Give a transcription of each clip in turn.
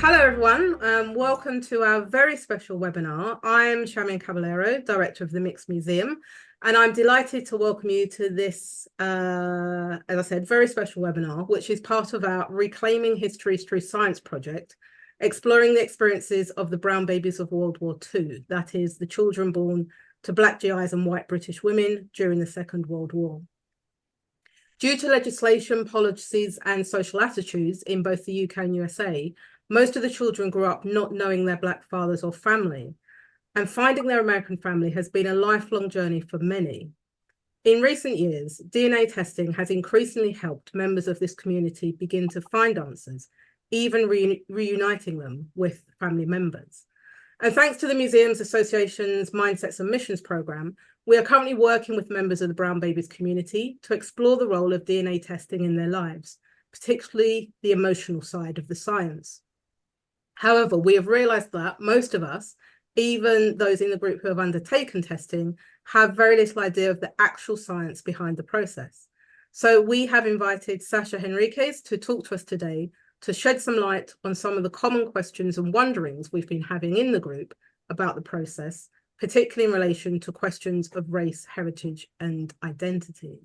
Hello everyone, welcome to our very special webinar. I'm Charmaine Caballero, Director of the Mixed Museum, and I'm delighted to welcome you to this, as I said, very special webinar, which is part of our Reclaiming Histories Through Science project, exploring the experiences of the brown babies of World War II, that is, the children born to Black GIs and white British women during the Second World War. Due to legislation, policies, and social attitudes in both the UK and USA, most of the children grew up not knowing their Black fathers or family, and finding their American family has been a lifelong journey for many. In recent years, DNA testing has increasingly helped members of this community begin to find answers, even reuniting them with family members. And thanks to the Museums Association's Mindsets and Missions programme, we are currently working with members of the brown babies community to explore the role of DNA testing in their lives, particularly the emotional side of the science. However, we have realised that most of us, even those in the group who have undertaken testing, have very little idea of the actual science behind the process. So we have invited Sasha Henriques to talk to us today to shed some light on some of the common questions and wonderings we've been having in the group about the process, particularly in relation to questions of race, heritage, and identity.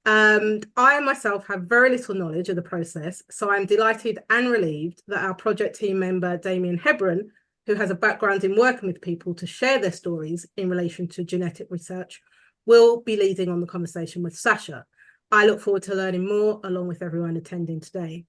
I myself have very little knowledge of the process, so I'm delighted and relieved that our project team member, Damien Hebron, who has a background in working with people to share their stories in relation to genetic research, will be leading on the conversation with Sasha. I look forward to learning more along with everyone attending today.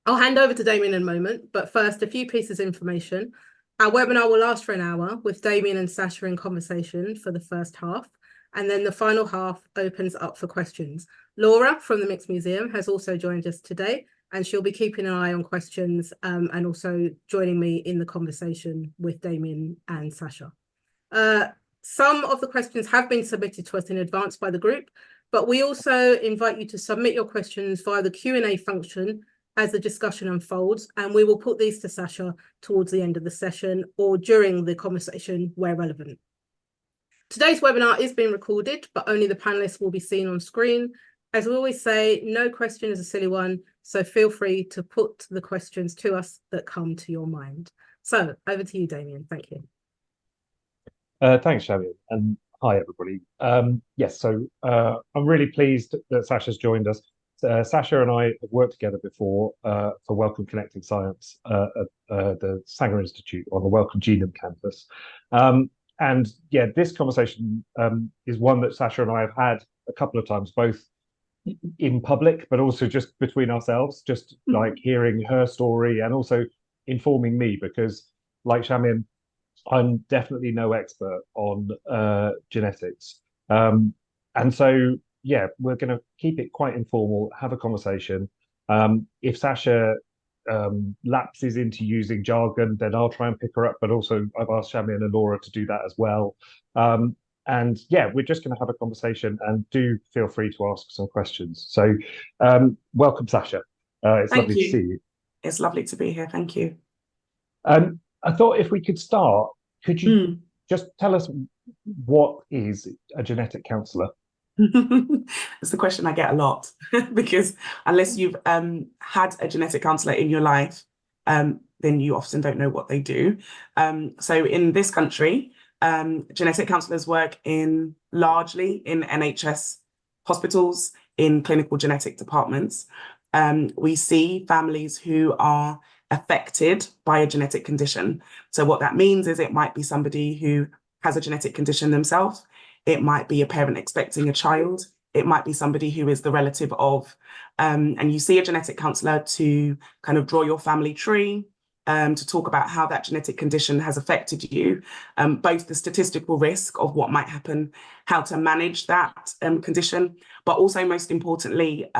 I'll hand over to Damien in a moment, but first, a few pieces of information. Our webinar will last for an hour with Damien and Sasha in conversation for the first half, and then the final half opens up for questions. Laura from the Mixed Museum has also joined us today, and she'll be keeping an eye on questions and also joining me in the conversation with Damien and Sasha. Some of the questions have been submitted to us in advance by the group, but we also invite you to submit your questions via the Q&A function as the discussion unfolds, and we will put these to Sasha towards the end of the session or during the conversation where relevant. Today's webinar is being recorded, but only the panelists will be seen on screen. As we always say, no question is a silly one, so feel free to put the questions to us that come to your mind. So over to you, Damien. Thank you. Thanks, Charmaine, and hi, everybody. Yes, so I'm really pleased that Sasha's joined us. Sasha and I have worked together before for Wellcome Connecting Science at the Sanger Institute on the Wellcome Genome campus. And yeah, this conversation is one that Sasha and I have had a couple of times, both in public, but also just between ourselves, just like hearing her story and also informing me, because like Charmaine, I'm definitely no expert on genetics. And so, yeah, we're going to keep it quite informal, have a conversation. If Sasha lapses into using jargon, then I'll try and pick her up, but also I've asked Charmaine and Laura to do that as well. And yeah, we're just going to have a conversation, and do feel free to ask some questions. So welcome, Sasha. It's lovely to see you. It's lovely to be here. Thank you. I thought if we could start, could you just tell us what is a genetic counsellor? It's the question I get a lot, because unless you've had a genetic counsellor in your life, then you often don't know what they do. So in this country, genetic counsellors work largely in NHS hospitals, in clinical genetic departments. We see families who are affected by a genetic condition. So what that means is it might be somebody who has a genetic condition themselves. It might be a parent expecting a child. It might be somebody who is the relative of, and you see a genetic counsellor to kind of draw your family tree, to talk about how that genetic condition has affected you, both the statistical risk of what might happen, how to manage that condition, but also most importantly,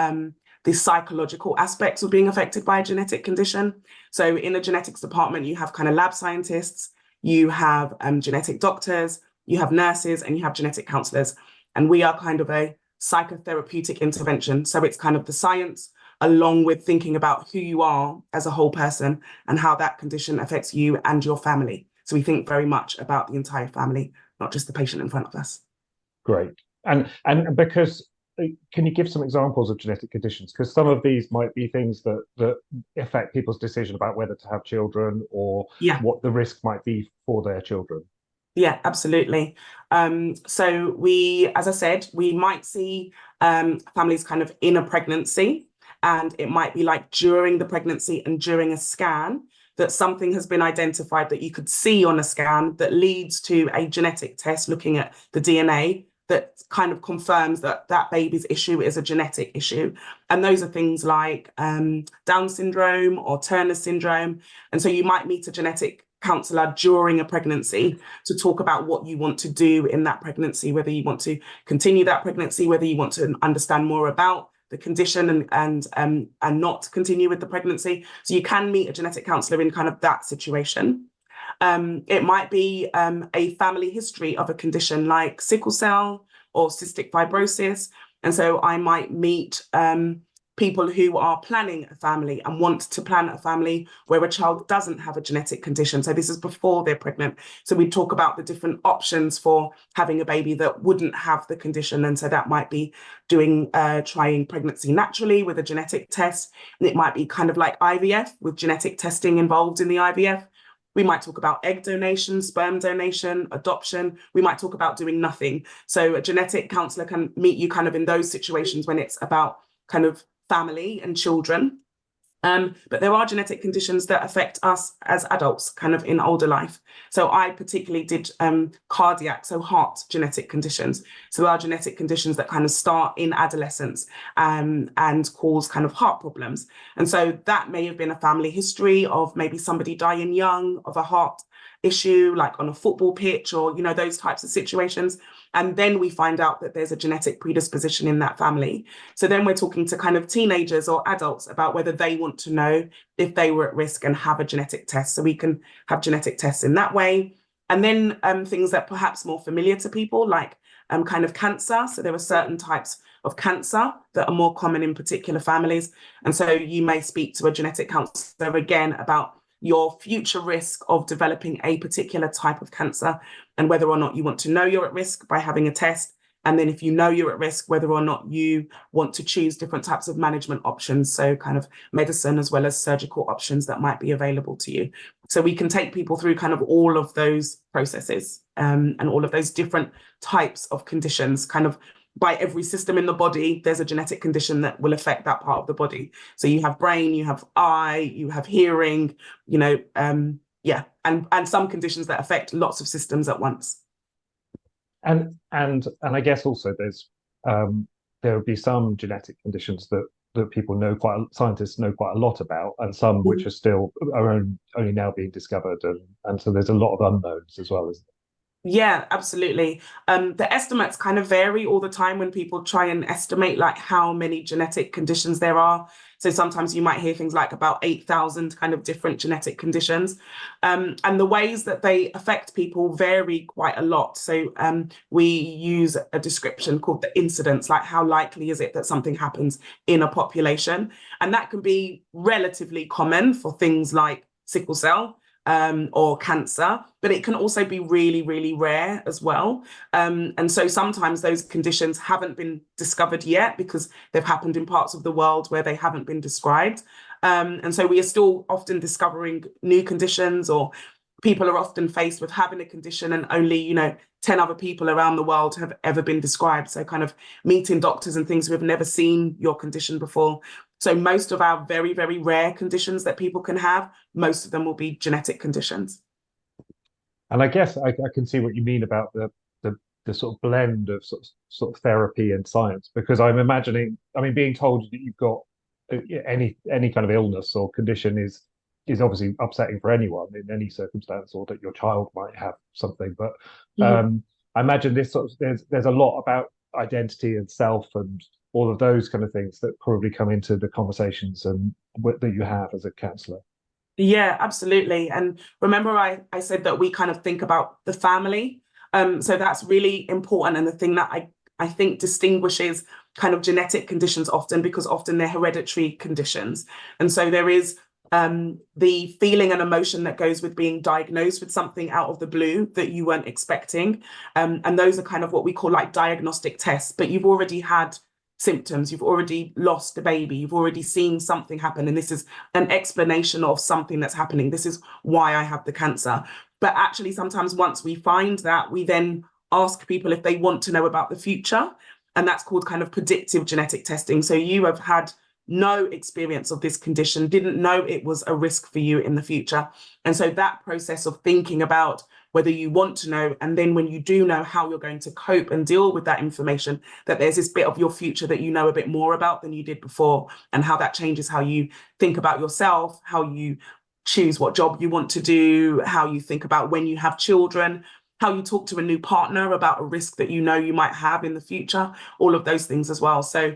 the psychological aspects of being affected by a genetic condition. So in the genetics department, you have kind of lab scientists, you have genetic doctors, you have nurses, and you have genetic counsellors. And we are kind of a psychotherapeutic intervention. So it's kind of the science along with thinking about who you are as a whole person and how that condition affects you and your family. So we think very much about the entire family, not just the patient in front of us. Great. And because can you give some examples of genetic conditions? Because some of these might be things that affect people's decision about whether to have children or what the risk might be for their children. Yeah, absolutely. So we, as I said, we might see families kind of in a pregnancy, and it might be like during the pregnancy and during a scan that something has been identified that you could see on a scan that leads to a genetic test looking at the DNA that kind of confirms that that baby's issue is a genetic issue. And those are things like Down syndrome or Turner syndrome. And so you might meet a genetic counsellor during a pregnancy to talk about what you want to do in that pregnancy, whether you want to continue that pregnancy, whether you want to understand more about the condition and not continue with the pregnancy. So you can meet a genetic counsellor in kind of that situation. It might be a family history of a condition like sickle cell or cystic fibrosis. And so I might meet people who are planning a family and want to plan a family where a child doesn't have a genetic condition. So this is before they're pregnant. So we talk about the different options for having a baby that wouldn't have the condition. And so that might be trying pregnancy naturally with a genetic test. And it might be kind of like IVF with genetic testing involved in the IVF. We might talk about egg donation, sperm donation, adoption. We might talk about doing nothing. So a genetic counsellor can meet you kind of in those situations when it's about kind of family and children. But there are genetic conditions that affect us as adults kind of in older life. So I particularly did cardiac, so heart genetic conditions. So there are genetic conditions that kind of start in adolescence and cause kind of heart problems. And so that may have been a family history of maybe somebody dying young of a heart issue, like on a football pitch or, you know, those types of situations. And then we find out that there's a genetic predisposition in that family. So then we're talking to kind of teenagers or adults about whether they want to know if they were at risk and have a genetic test. So we can have genetic tests in that way. And then things that perhaps more familiar to people, like kind of cancer. So there are certain types of cancer that are more common in particular families. And so you may speak to a genetic counsellor again about your future risk of developing a particular type of cancer and whether or not you want to know you're at risk by having a test. And then if you know you're at risk, whether or not you want to choose different types of management options, so kind of medicine as well as surgical options that might be available to you. So we can take people through kind of all of those processes and all of those different types of conditions. Kind of by every system in the body, there's a genetic condition that will affect that part of the body. So you have brain, you have eye, you have hearing, you know, and some conditions that affect lots of systems at once. And I guess also there's there would be some genetic conditions that people know scientists know quite a lot about, and some which are still only now being discovered, and so there's a lot of unknowns as well, isn't there? Yeah, absolutely. The estimates kind of vary all the time when people try and estimate like how many genetic conditions there are. So sometimes you might hear things like about 8,000 kind of different genetic conditions. And the ways that they affect people vary quite a lot. So we use a description called the incidence, like how likely is it that something happens in a population? And that can be relatively common for things like sickle cell. Or cancer, but it can also be really, really rare as well. And so sometimes those conditions haven't been discovered yet because they've happened in parts of the world where they haven't been described. And so we are still often discovering new conditions, or people are often faced with having a condition and only, 10 other people around the world have ever been described. So kind of meeting doctors and things who have never seen your condition before. So most of our very, very rare conditions that people can have, most of them will be genetic conditions. And I guess I can see what you mean about the sort of blend of sort of therapy and science, because I'm imagining, being told that you've got any kind of illness or condition is obviously upsetting for anyone in any circumstance, or that your child might have something. But I imagine this there's a lot about identity and self and all of those kind of things that probably come into the conversations and that you have as a counsellor. Yeah, absolutely. And remember, I said that we kind of think about the family. So that's really important. And the thing that I think distinguishes kind of genetic conditions often, because often they're hereditary conditions. And so there is the feeling and emotion that goes with being diagnosed with something out of the blue that you weren't expecting. And those are kind of what we call like diagnostic tests, but you've already had symptoms, you've already lost a baby, you've already seen something happen, and this is an explanation of something that's happening. This is why I have the cancer. But actually, sometimes once we find that, we then ask people if they want to know about the future. And that's called kind of predictive genetic testing. So you have had no experience of this condition, didn't know it was a risk for you in the future. And so that process of thinking about whether you want to know, and then when you do know, how you're going to cope and deal with that information, that there's this bit of your future that you know a bit more about than you did before, and how that changes how you think about yourself, how you choose what job you want to do, how you think about when you have children, how you talk to a new partner about a risk that you know you might have in the future, all of those things as well. So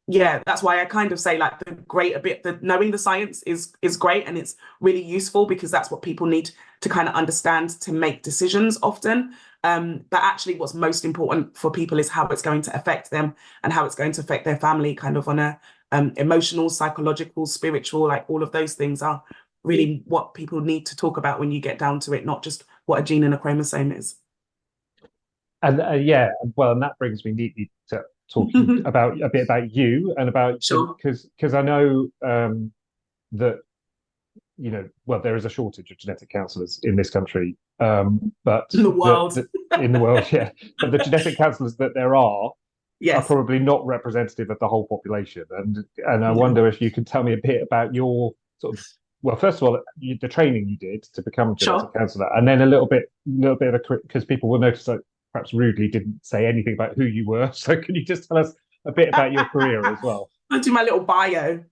yeah, that's why I kind of say, like, the knowing the science is great, and it's really useful because that's what people need to kind of understand to make decisions often. But actually what's most important for people is how it's going to affect them and how it's going to affect their family, kind of on a emotional, psychological, spiritual, like all of those things are really what people need to talk about when you get down to it, not just what a gene and a chromosome is. And yeah, well, and that brings me neatly to talking about a bit about you and about, Sure. because I know that, you know, well, there is a shortage of genetic counsellors in this country, but In the world. in the world, yeah, but the genetic counsellors that there are Yes. probably not representative of the whole population. And I wonder if you could tell me a bit about your sort of, well, first of all, the training you did to become a genetic counsellor, and then a little bit of a, because people will notice that perhaps rudely didn't say anything about who you were. So can you just tell us a bit about your career as well? I'll do my little bio.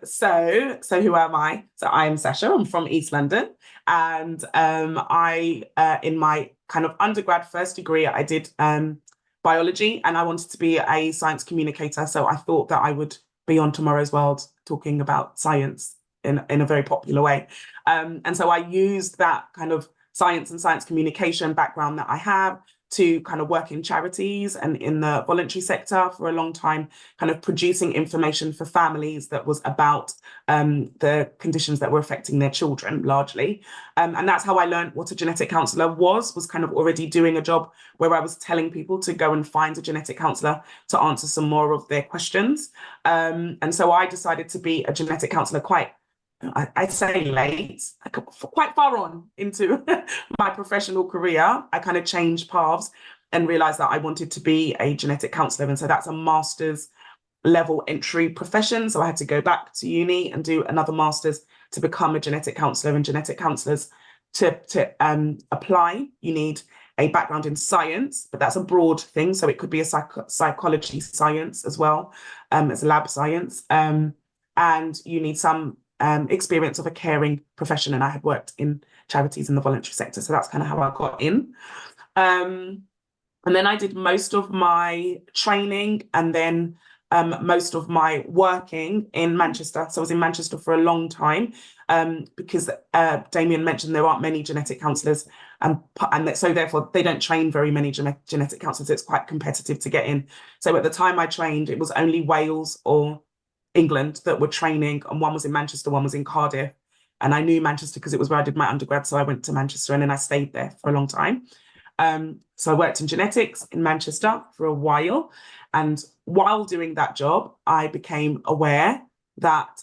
So who am I? So I am Sasha. I'm from East London, and I in my kind of undergrad first degree, I did biology, and I wanted to be a science communicator. So I thought that I would be on Tomorrow's World talking about science in a very popular way. And so I used that kind of science and science communication background that I have to kind of work in charities and in the voluntary sector for a long time, kind of producing information for families that was about the conditions that were affecting their children largely. And that's how I learned what a genetic counsellor was kind of already doing a job where I was telling people to go and find a genetic counsellor to answer some more of their questions. And so I decided to be a genetic counsellor I'd say late, quite far on into my professional career. I kind of changed paths and realized that I wanted to be a genetic counsellor. And so that's a master's level entry profession. So I had to go back to uni and do another master's to become a genetic counsellor. And genetic counsellors, to apply, you need a background in science, but that's a broad thing. So it could be a psychology science as well, as lab science. And you need some experience of a caring profession, and I had worked in charities in the voluntary sector, so that's kind of how I got in. And then I did most of my training and then most of my working in Manchester. So I was in Manchester for a long time because Damien mentioned there aren't many genetic counsellors, and so therefore they don't train very many genetic counsellors. It's quite competitive to get in. So at the time I trained, it was only Wales or England that were training, and one was in Manchester, one was in Cardiff. And I knew Manchester because it was where I did my undergrad, so I went to Manchester and then I stayed there for a long time. So I worked in genetics in Manchester for a while, and while doing that job, I became aware that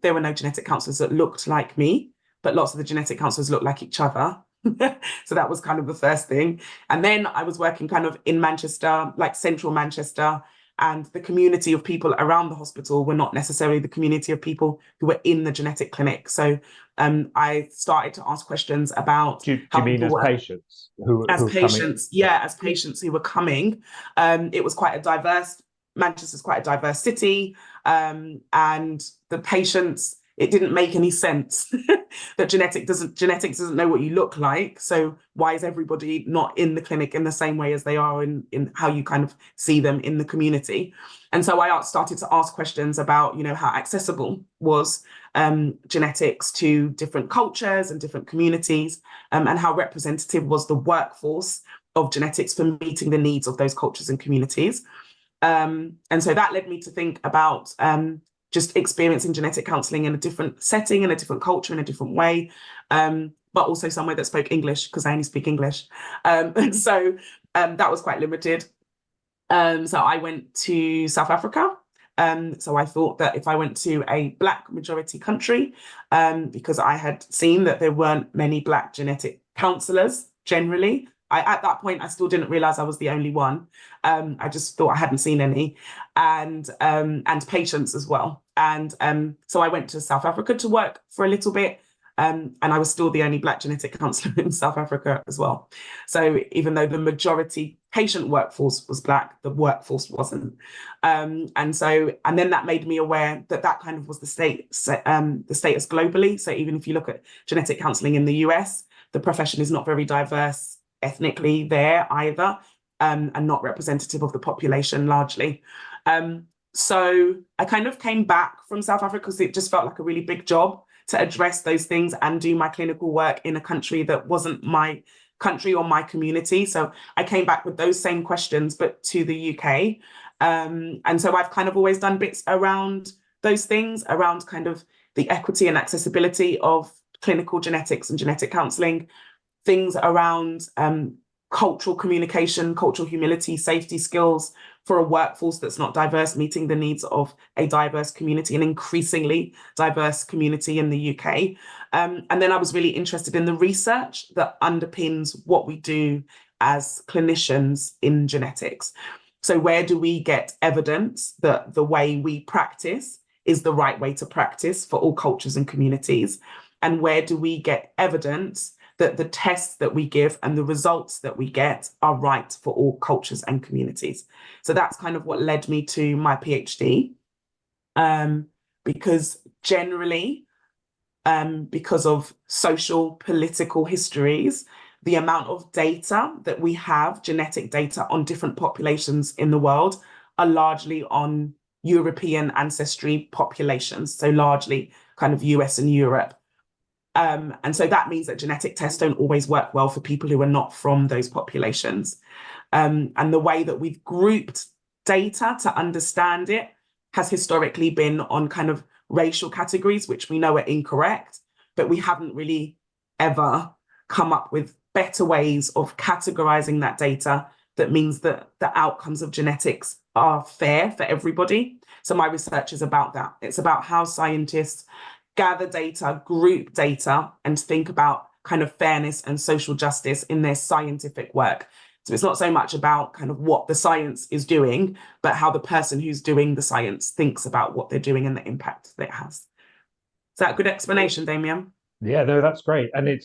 there were no genetic counsellors that looked like me, but lots of the genetic counsellors looked like each other. So that was kind of the first thing. And then I was working kind of in Manchester, like central Manchester, and the community of people around the hospital were not necessarily the community of people who were in the genetic clinic. So I started to ask questions about do you mean as patients as patients, yeah, as patients who were coming. It was quite a diverse, Manchester's quite a diverse city, and the patients, it didn't make any sense that genetics doesn't know what you look like. So why is everybody not in the clinic in the same way as they are in how you kind of see them in the community? And so I started to ask questions about, you know, how accessible was genetics to different cultures and different communities, and how representative was the workforce of genetics for meeting the needs of those cultures and communities. And so that led me to think about just experiencing genetic counselling in a different setting, in a different culture, in a different way, but also somewhere that spoke English, because I only speak English. And so that was quite limited. So I went to South Africa. So I thought that if I went to a Black majority country, because I had seen that there weren't many Black genetic counsellors generally. At that point, I still didn't realize I was the only one. I just thought I hadn't seen any, and patients as well. And so I went to South Africa to work for a little bit. And I was still the only Black genetic counsellor in South Africa as well. So even though the majority patient workforce was Black, the workforce wasn't. And then that made me aware that that kind of was the status globally. So even if you look at genetic counselling in the US, the profession is not very diverse ethnically there either, and not representative of the population largely. So I kind of came back from South Africa because it just felt like a really big job to address those things and do my clinical work in a country that wasn't my country or my community. So I came back with those same questions, but to the UK. And so I've kind of always done bits around those things, around kind of the equity and accessibility of clinical genetics and genetic counselling, things around cultural communication, cultural humility, safety skills for a workforce that's not diverse, meeting the needs of a diverse community, an increasingly diverse community in the UK. And then I was really interested in the research that underpins what we do as clinicians in genetics. So where do we get evidence that the way we practice is the right way to practice for all cultures and communities? And where do we get evidence that the tests that we give and the results that we get are right for all cultures and communities? So that's kind of what led me to my PhD. Because generally, because of social, political histories, the amount of data that we have, genetic data on different populations in the world, are largely on European ancestry populations, so largely kind of US and Europe. And so that means that genetic tests don't always work well for people who are not from those populations. And the way that we've grouped data to understand it has historically been on kind of racial categories, which we know are incorrect, but we haven't really ever come up with better ways of categorizing that data that means that the outcomes of genetics are fair for everybody. So my research is about that. It's about how scientists gather data, group data, and think about kind of fairness and social justice in their scientific work. So it's not so much about kind of what the science is doing, but how the person who's doing the science thinks about what they're doing and the impact that it has. Is that a good explanation, Damien? Yeah, no, that's great, and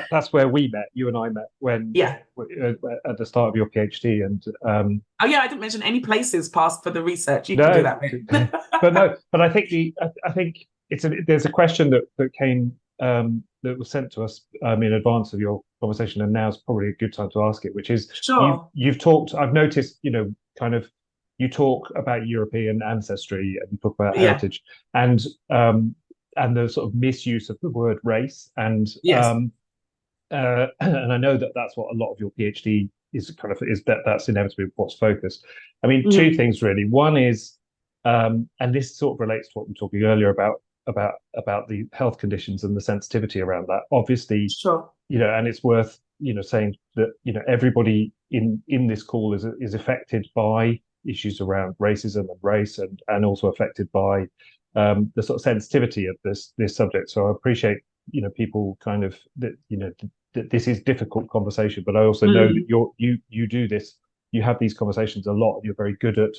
that's where we met. You and I met when at the start of your PhD, and oh yeah, I didn't mention any places passed for the research. You can do that, but I think there's a question that came that was sent to us in advance of your conversation, and now's probably a good time to ask it, which is you've talked. I've noticed, kind of you talk about European ancestry and you talk about heritage, and the sort of misuse of the word race, and and I know that that's what a lot of your PhD is that's inevitably what's focused. I mean, two things really. One is, and this sort of relates to what we were talking earlier about the health conditions and the sensitivity around that. Obviously, and it's worth saying that everybody in this call is affected by issues around racism and race, and also affected by the sort of sensitivity of this subject. So I appreciate people kind of that this is difficult conversation, but I also know that you do this, you have these conversations a lot, and you're very good at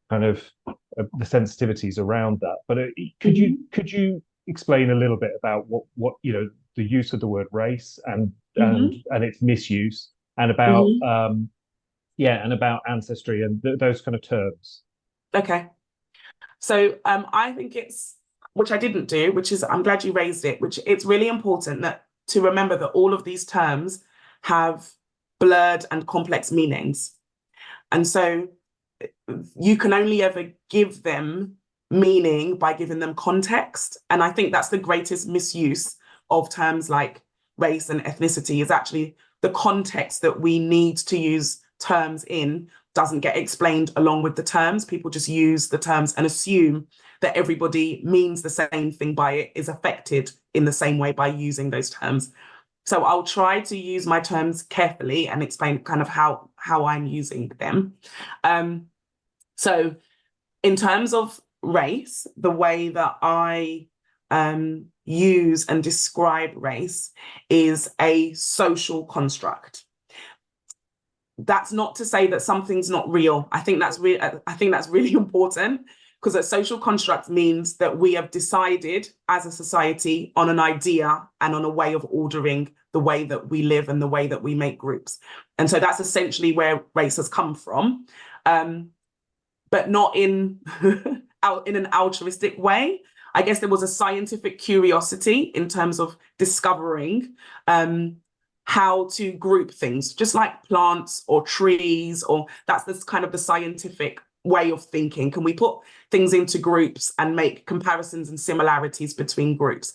kind of the sensitivities around that. But could you explain a little bit about what the use of the word race and its misuse, and about and about ancestry and those kind of terms? Okay. So I think which I didn't do, which is, I'm glad you raised it, which it's really important to remember that all of these terms have blurred and complex meanings. And so you can only ever give them meaning by giving them context. And I think that's the greatest misuse of terms like race and ethnicity, is actually the context that we need to use terms in doesn't get explained along with the terms. People just use the terms and assume that everybody means the same thing by it, is affected in the same way by using those terms. So I'll try to use my terms carefully and explain kind of how how I'm using them. So in terms of race, the way that I use and describe race is a social construct. That's not to say that something's not real. I think that's really important, because a social construct means that we have decided as a society on an idea and on a way of ordering the way that we live and the way that we make groups. And so that's essentially where race has come from, but not in an altruistic way. I guess there was a scientific curiosity in terms of discovering how to group things, just like plants or trees, or that's this kind of the scientific way of thinking. Can we put things into groups and make comparisons and similarities between groups?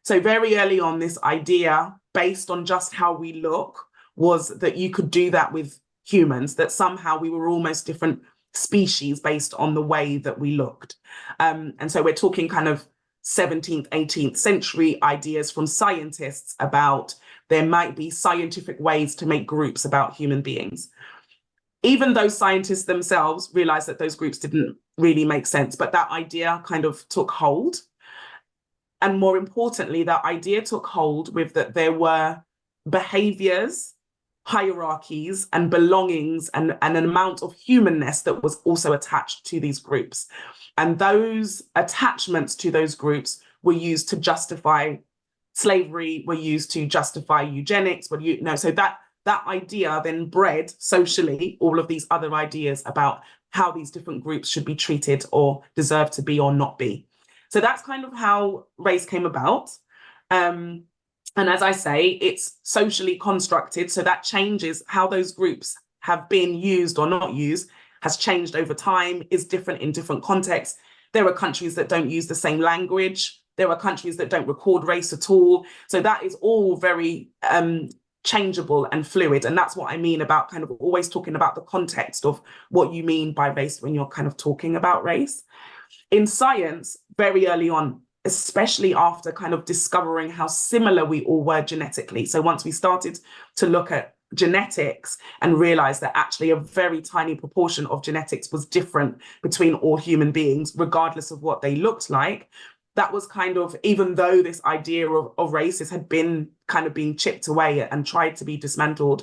So very early on, this idea, based on just how we look, was that you could do that with humans, that somehow we were almost different species based on the way that we looked. And so we're talking kind of 17th, 18th century ideas from scientists about there might be scientific ways to make groups about human beings. Even those scientists themselves realized that those groups didn't really make sense, but that idea kind of took hold. And more importantly, that idea took hold with that there were behaviors, hierarchies, and belongings, and an amount of humanness that was also attached to these groups. And those attachments to those groups were used to justify slavery, were used to justify eugenics, so that idea then bred socially all of these other ideas about how these different groups should be treated or deserve to be or not be. So that's kind of how race came about. And as I say, it's socially constructed, so that changes how those groups have been used or not used, has changed over time, is different in different contexts. There are countries that don't use the same language. There are countries that don't record race at all. So that is all very changeable and fluid. And that's what I mean about kind of always talking about the context of what you mean by race when you're kind of talking about race. In science, very early on, especially after kind of discovering how similar we all were genetically. So once we started to look at genetics and realize that actually a very tiny proportion of genetics was different between all human beings, regardless of what they looked like, that was kind of, even though this idea of races had been kind of being chipped away and tried to be dismantled,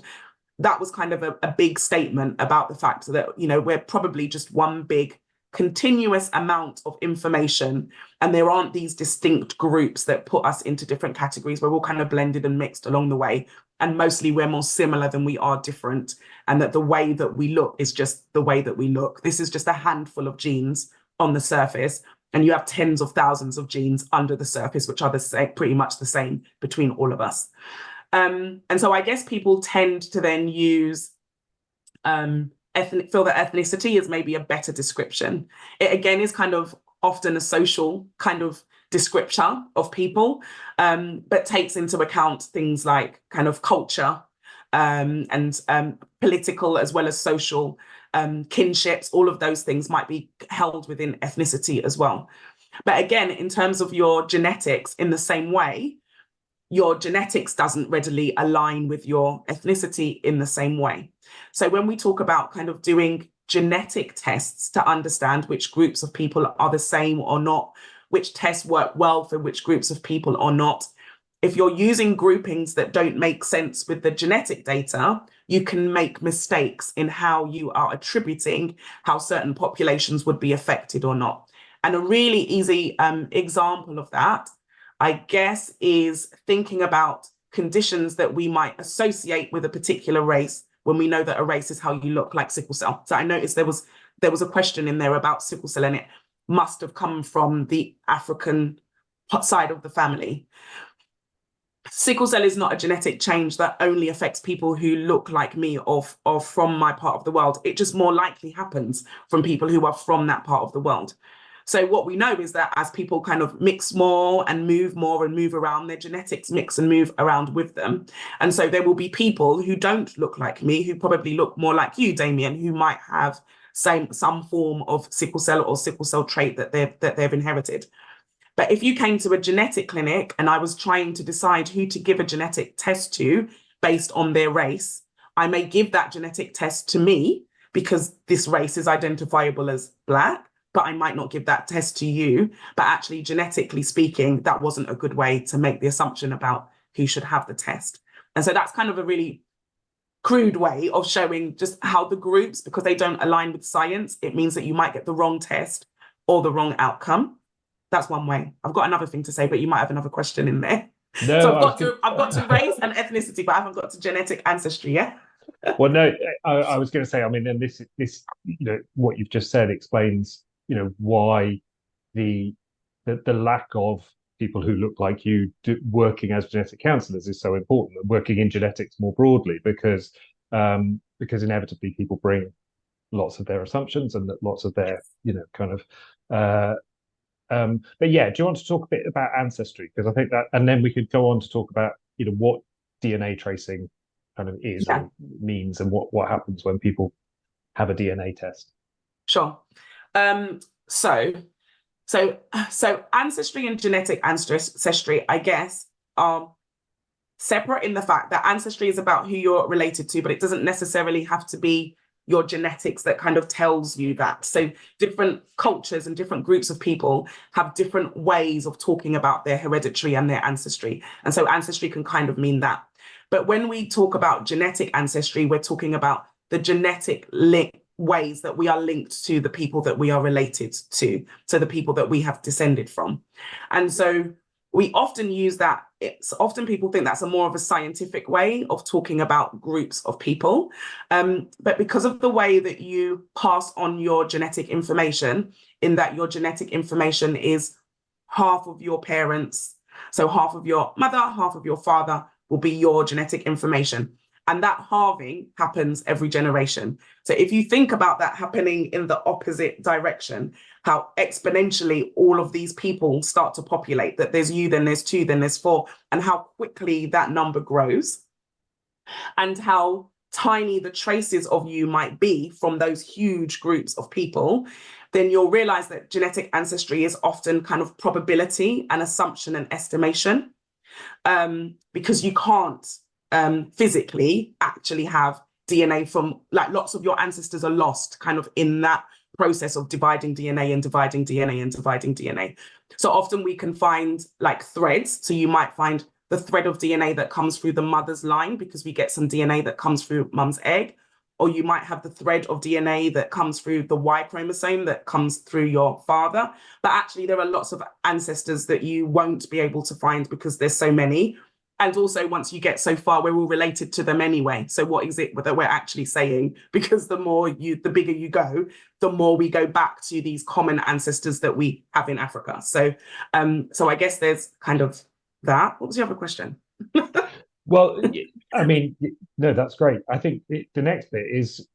that was kind of a big statement about the fact that, you know, we're probably just one big continuous amount of information, and there aren't these distinct groups that put us into different categories. We're all kind of blended and mixed along the way, and mostly we're more similar than we are different, and that the way that we look is just the way that we look. This is just a handful of genes on the surface, and you have tens of thousands of genes under the surface, which are the same, pretty much the same between all of us. And so I guess people tend to then use feel that ethnicity is maybe a better description. It again is kind of often a social kind of descriptor of people, but takes into account things like kind of culture and political as well as social kinships. All of those things might be held within ethnicity as well. But again, in terms of your genetics, in the same way, your genetics doesn't readily align with your ethnicity in the same way. So when we talk about kind of doing genetic tests to understand which groups of people are the same or not, which tests work well for which groups of people or not, if you're using groupings that don't make sense with the genetic data, you can make mistakes in how you are attributing how certain populations would be affected or not. And a really easy example of that, I guess, is thinking about conditions that we might associate with a particular race when we know that a race is how you look, like sickle cell. So I noticed there was a question in there about sickle cell, and it must have come from the African side of the family. Sickle cell is not a genetic change that only affects people who look like me or from my part of the world. It just more likely happens from people who are from that part of the world. So what we know is that as people kind of mix more and move around, their genetics mix and move around with them. And so there will be people who don't look like me, who probably look more like you, Damien, who might have some form of sickle cell or sickle cell trait that they've inherited. But if you came to a genetic clinic and I was trying to decide who to give a genetic test to based on their race, I may give that genetic test to me because this race is identifiable as Black, but I might not give that test to you. But actually, genetically speaking, that wasn't a good way to make the assumption about who should have the test. And so that's kind of a really crude way of showing just how the groups, because they don't align with science, it means that you might get the wrong test or the wrong outcome. That's one way. I've got another thing to say, but you might have another question in there. No, So I've got to race and ethnicity, but I haven't got to genetic ancestry, yeah? Well, no, I was going to say, I mean, and this, what you've just said explains, why the lack of people who look like you working as genetic counselors is so important, and working in genetics more broadly, because inevitably people bring lots of their assumptions and lots of their, kind of. But yeah, do you want to talk a bit about ancestry? Because I think that, and then we could go on to talk about, what DNA tracing kind of is and means, and what happens when people have a DNA test. Sure. So ancestry and genetic ancestry, I guess, are separate in the fact that ancestry is about who you're related to, but it doesn't necessarily have to be your genetics that kind of tells you that. So different cultures and different groups of people have different ways of talking about their hereditary and their ancestry. And so ancestry can kind of mean that. But when we talk about genetic ancestry, we're talking about the genetic ways that we are linked to the people that we are related to, so the people that we have descended from. And so we often use that. It's often people think that's a more of a scientific way of talking about groups of people. But because of the way that you pass on your genetic information, in that your genetic information is half of your parents, so half of your mother, half of your father will be your genetic information. And that halving happens every generation. So if you think about that happening in the opposite direction, how exponentially all of these people start to populate, that there's you, then there's two, then there's four, and how quickly that number grows, and how tiny the traces of you might be from those huge groups of people, then you'll realize that genetic ancestry is often kind of probability and assumption and estimation, because you can't physically actually have DNA from, like, lots of your ancestors are lost kind of in that process of dividing DNA and dividing DNA and dividing DNA. So often we can find like threads. So you might find the thread of DNA that comes through the mother's line, because we get some DNA that comes through mum's egg, or you might have the thread of DNA that comes through the Y chromosome that comes through your father. But actually there are lots of ancestors that you won't be able to find because there's so many. And also, once you get so far, we're all related to them anyway. So what is it that we're actually saying? Because the bigger you go, the more we go back to these common ancestors that we have in Africa. So I guess there's kind of that. What was your other question? Well, I mean, no, that's great. I think the next bit is,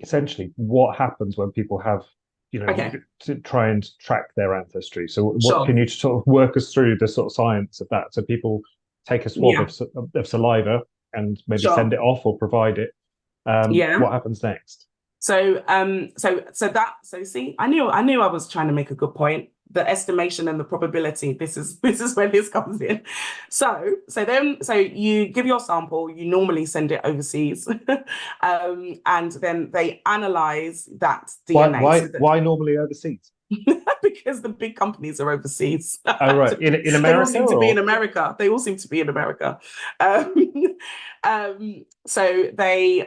essentially what happens when people have, to try and track their ancestry. So what can you sort of work us through the sort of science of that? So people take a swab of saliva and maybe send it off or provide it. What happens next? So see, I knew I was trying to make a good point. The estimation and the probability. This is where this comes in. So you give your sample. You normally send it overseas, and then they analyze that DNA. Why normally overseas? Because the big companies are overseas. Oh, right. In America? They all seem to be in America. They all seem to be in America. So they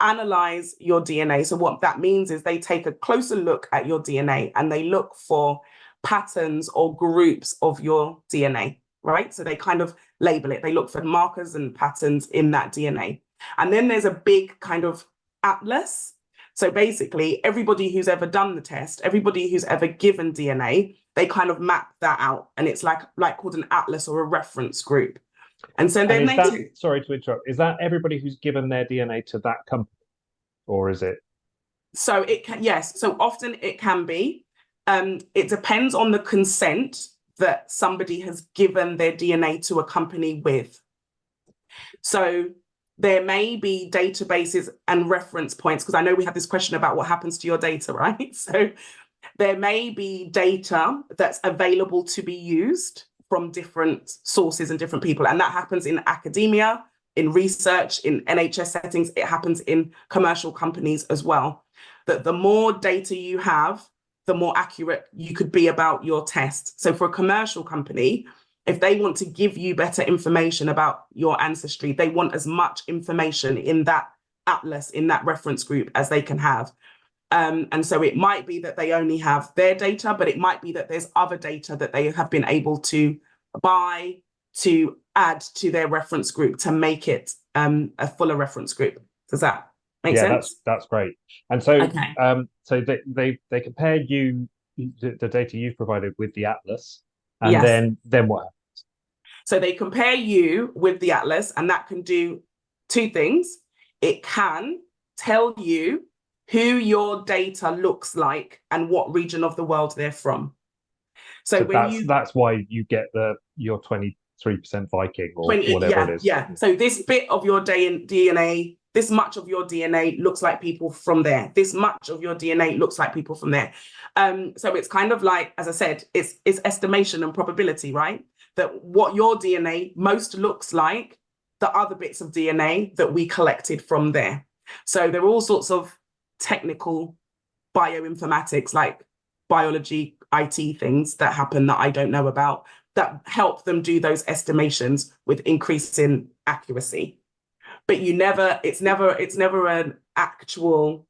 analyze your DNA. So what that means is they take a closer look at your DNA and they look for patterns or groups of your DNA, right? So they kind of label it. They look for markers and patterns in that DNA. And then there's a big kind of atlas. So basically, everybody who's ever done the test, everybody who's ever given DNA, they kind of map that out. And it's like called an atlas or a reference group. And so then sorry to interrupt, is that everybody who's given their DNA to that company? Or is it? So yes. So often it can be. It depends on the consent that somebody has given their DNA to a company with. So there may be databases and reference points, because I know we had this question about what happens to your data, right? So there may be data that's available to be used from different sources and different people. And that happens in academia, in research, in NHS settings, it happens in commercial companies as well. That the more data you have, the more accurate you could be about your test. So for a commercial company, if they want to give you better information about your ancestry, they want as much information in that atlas, in that reference group as they can have. And so it might be that they only have their data, but it might be that there's other data that they have been able to buy, to add to their reference group to make it a fuller reference group. Does that make sense? That's great. And so Okay. So they compare the data you've provided with the atlas, and Yes. then what happens? So they compare you with the atlas, and that can do two things. It can tell you who your data looks like and what region of the world they're from. So when that's why you get your 23% Viking or whatever it is. Yeah. So this bit of your DNA, this much of your DNA looks like people from there. This much of your DNA looks like people from there. So it's kind of like, as I said, it's estimation and probability, right? That what your DNA most looks like the other bits of DNA that we collected from there. So there are all sorts of technical bioinformatics, like biology, IT things that happen that I don't know about, that help them do those estimations with increasing accuracy. But it's never an actual,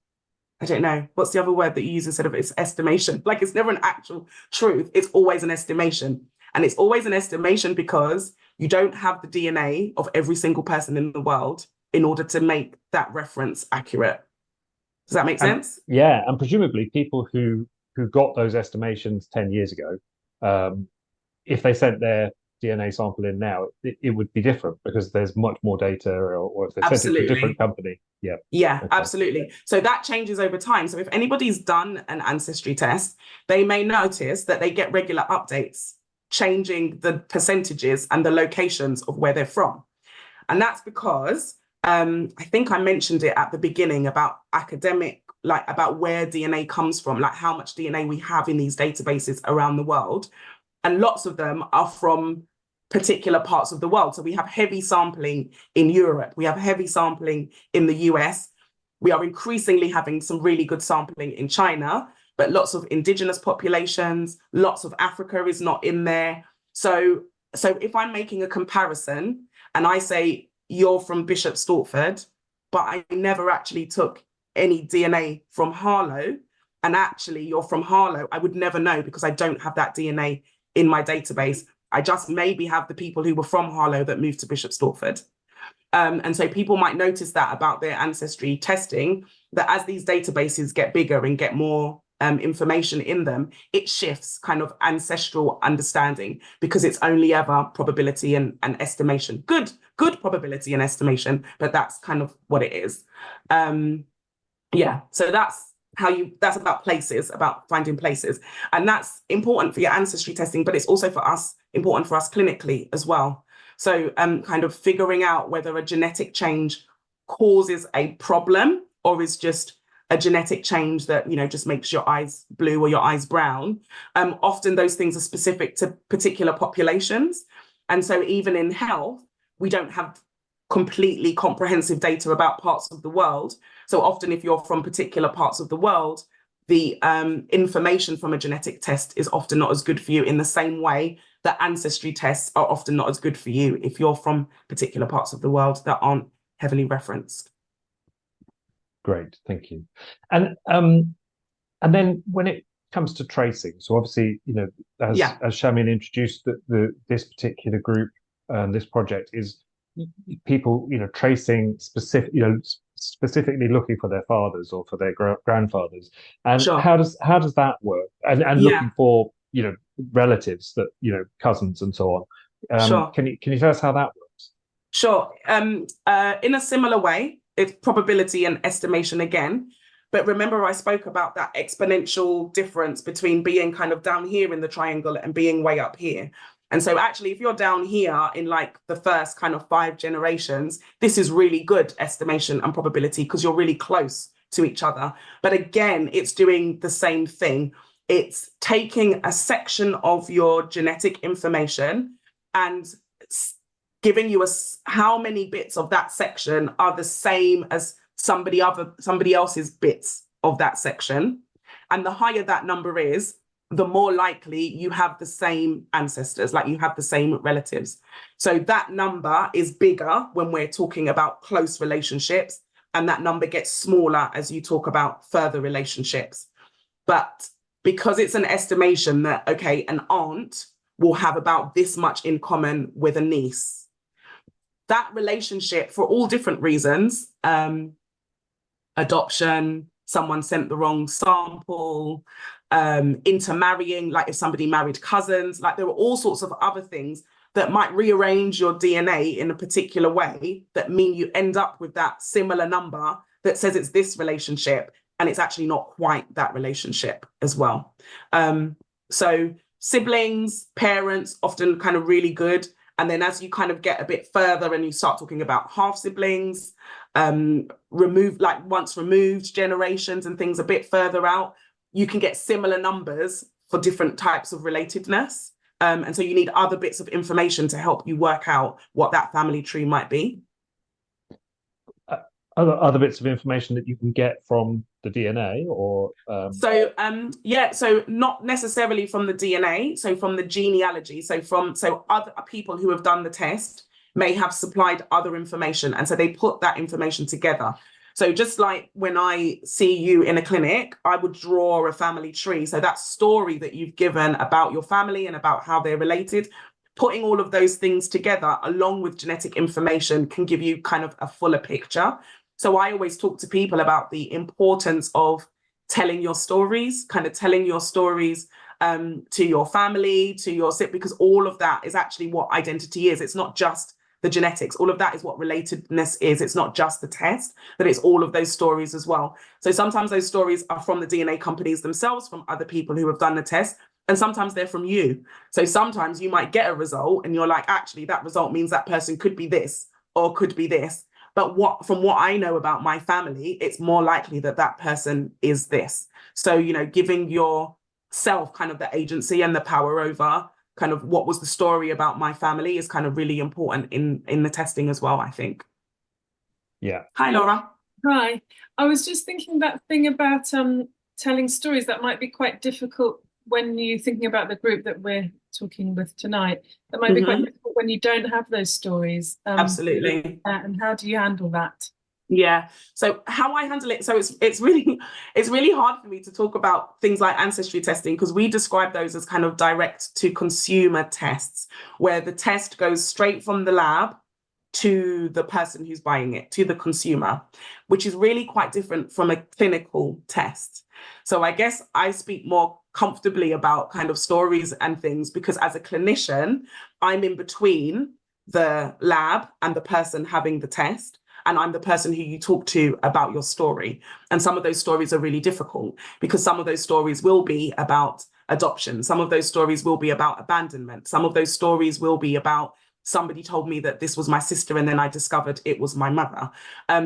I don't know, what's the other word that you use instead of it's estimation? Like it's never an actual truth. It's always an estimation. And it's always an estimation because you don't have the DNA of every single person in the world in order to make that reference accurate. Does that make sense? Yeah, and presumably people who got those estimations 10 years ago, if they sent their DNA sample in now, it would be different because there's much more data, or if they sent it to a different company. Yeah, okay. Absolutely. So that changes over time. So if anybody's done an ancestry test, they may notice that they get regular updates changing the percentages and the locations of where they're from. And that's because I think I mentioned it at the beginning about academic, like about where DNA comes from, like how much DNA we have in these databases around the world. And lots of them are from particular parts of the world. So we have heavy sampling in Europe. We have heavy sampling in the US. We are increasingly having some really good sampling in China, but lots of indigenous populations, lots of Africa is not in there. So if I'm making a comparison and I say you're from Bishop Stortford, but I never actually took any DNA from Harlow, and actually you're from Harlow, I would never know because I don't have that DNA in my database. I just maybe have the people who were from Harlow that moved to Bishop Stortford. And so people might notice that about their ancestry testing, that as these databases get bigger and get more information in them, it shifts kind of ancestral understanding because it's only ever probability and estimation. Good probability and estimation, but that's kind of what it is. Yeah, so that's about places, about finding places. And that's important for your ancestry testing, but it's also important for us clinically as well. So kind of figuring out whether a genetic change causes a problem or is just a genetic change that, just makes your eyes blue or your eyes brown. Often those things are specific to particular populations. And so even in health, we don't have completely comprehensive data about parts of the world. So often if you're from particular parts of the world, the information from a genetic test is often not as good for you, in the same way that ancestry tests are often not as good for you if you're from particular parts of the world that aren't heavily referenced. Great, thank you. And then when it comes to tracing, so obviously, as Shamin introduced, this particular group, this project is people, tracing specifically looking for their fathers or for their grandfathers. And Sure. how does that work? And looking for relatives, that cousins and so on. Sure. Can you tell us how that works? Sure. In a similar way, it's probability and estimation again. But remember, I spoke about that exponential difference between being kind of down here in the triangle and being way up here. And so actually, if you're down here in like the first kind of 5 generations, this is really good estimation and probability because you're really close to each other. But again, it's doing the same thing. It's taking a section of your genetic information and giving you how many bits of that section are the same as somebody else's bits of that section. And the higher that number is, the more likely you have the same ancestors, like you have the same relatives. So that number is bigger when we're talking about close relationships, and that number gets smaller as you talk about further relationships. But because it's an estimation that, okay, an aunt will have about this much in common with a niece, that relationship, for all different reasons, adoption, someone sent the wrong sample, intermarrying, like if somebody married cousins, like there were all sorts of other things that might rearrange your DNA in a particular way that mean you end up with that similar number that says it's this relationship, and it's actually not quite that relationship as well. So siblings, parents, often kind of really good. And then as you kind of get a bit further and you start talking about half siblings, removed, like once removed generations and things a bit further out, you can get similar numbers for different types of relatedness. And so you need other bits of information to help you work out what that family tree might be. Other bits of information that you can get from the DNA, or so not necessarily from the DNA, so from the genealogy, so other people who have done the test may have supplied other information, and so they put that information together. So just like when I see you in a clinic, I would draw a family tree. So that story that you've given about your family and about how they're related, putting all of those things together along with genetic information can give you kind of a fuller picture. So I always talk to people about the importance of telling your stories, kind of telling your stories to your family, to your because all of that is actually what identity is. It's not just the genetics. All of that is what relatedness is. It's not just the test, but it's all of those stories as well. So sometimes those stories are from the DNA companies themselves, from other people who have done the test, and sometimes they're from you. So sometimes you might get a result and you're like, actually, that result means that person could be this or could be this. But from what I know about my family, it's more likely that that person is this. So, you know, giving yourself kind of the agency and the power over kind of what was the story about my family is kind of really important in the testing as well, I think. Yeah. Hi, Laura. Hi. I was just thinking that thing about telling stories that might be quite difficult when you're thinking about the group that we're talking with tonight. That might be quite difficult when you don't have those stories. Absolutely. And how do you handle that? Yeah. So how I handle it, so it's really hard for me to talk about things like ancestry testing, because we describe those as kind of direct to consumer tests, where the test goes straight from the lab to the person who's buying it, to the consumer, which is really quite different from a clinical test. So I guess I speak more comfortably about kind of stories and things because as a clinician, I'm in between the lab and the person having the test. And I'm the person who you talk to about your story. And some of those stories are really difficult because some of those stories will be about adoption. Some of those stories will be about abandonment. Some of those stories will be about somebody told me that this was my sister and then I discovered it was my mother.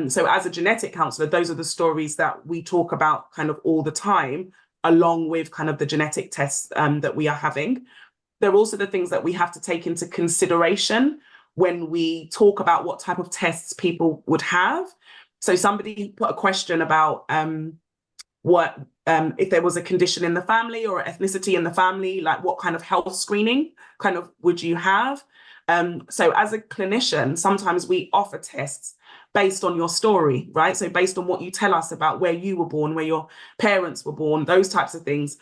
So as a genetic counsellor, those are the stories that we talk about kind of all the time, along with kind of the genetic tests that we are having. They're also the things that we have to take into consideration when we talk about what type of tests people would have. So somebody put a question about if there was a condition in the family or ethnicity in the family, like what kind of health screening kind of would you have? So as a clinician, sometimes we offer tests based on your story, right? So based on what you tell us about where you were born, where your parents were born, those types of things,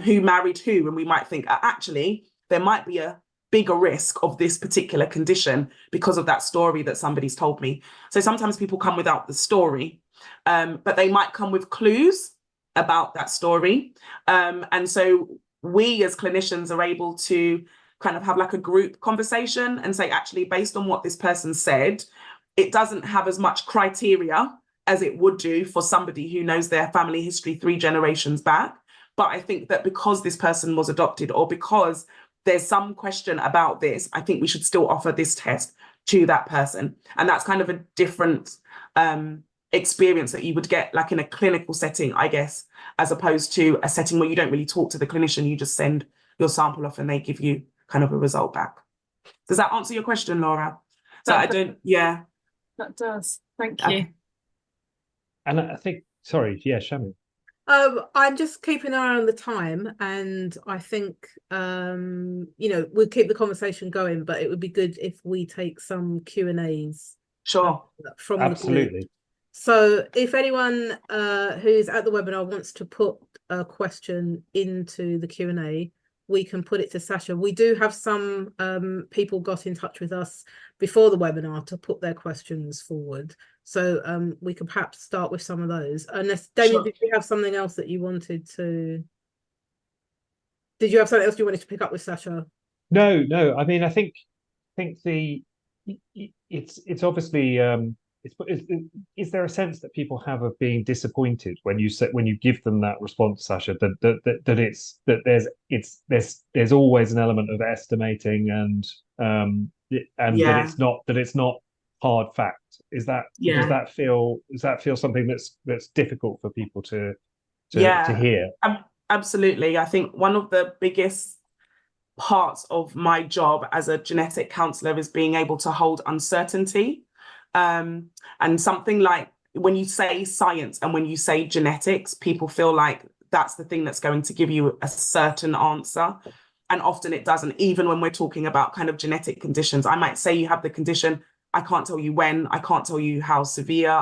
who married who, and we might think, actually, there might be a bigger risk of this particular condition because of that story that somebody's told me. So sometimes people come without the story, but they might come with clues about that story. And so we as clinicians are able to kind of have like a group conversation and say, actually, based on what this person said, it doesn't have as much criteria as it would do for somebody who knows their family history 3 generations back. But I think that because this person was adopted or because there's some question about this, I think we should still offer this test to that person. And that's kind of a different experience that you would get like in a clinical setting, I guess, as opposed to a setting where you don't really talk to the clinician, you just send your sample off and they give you kind of a result back. Does that answer your question, Laura? So I don't, yeah. That does. Thank Okay. you. And I think, sorry, yeah, Shami. I'm just keeping an eye on the time, and I think we'll keep the conversation going, but it would be good if we take some Q&As Sure. from the group. Absolutely. So if anyone who's at the webinar wants to put a question into the Q&A, we can put it to Sasha. We do have some people got in touch with us before the webinar to put their questions forward. So we could perhaps start with some of those. Unless, Damien, Sure. did you have something else that you wanted to... Did you have something else you wanted to pick up with Sasha? No. I mean, I think it's obviously is there a sense that people have of being disappointed when you give them that response, Sasha, that there's always an element of estimating and Yeah. that it's not hard fact. Does that feel something that's difficult for people to hear? Absolutely. I think one of the biggest parts of my job as a genetic counsellor is being able to hold uncertainty. And something like when you say science and when you say genetics, people feel like that's the thing that's going to give you a certain answer. And often it doesn't. Even when we're talking about kind of genetic conditions, I might say you have the condition, I can't tell you when, I can't tell you how severe,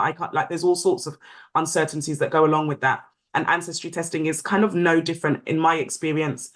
there's all sorts of uncertainties that go along with that. And ancestry testing is kind of no different in my experience.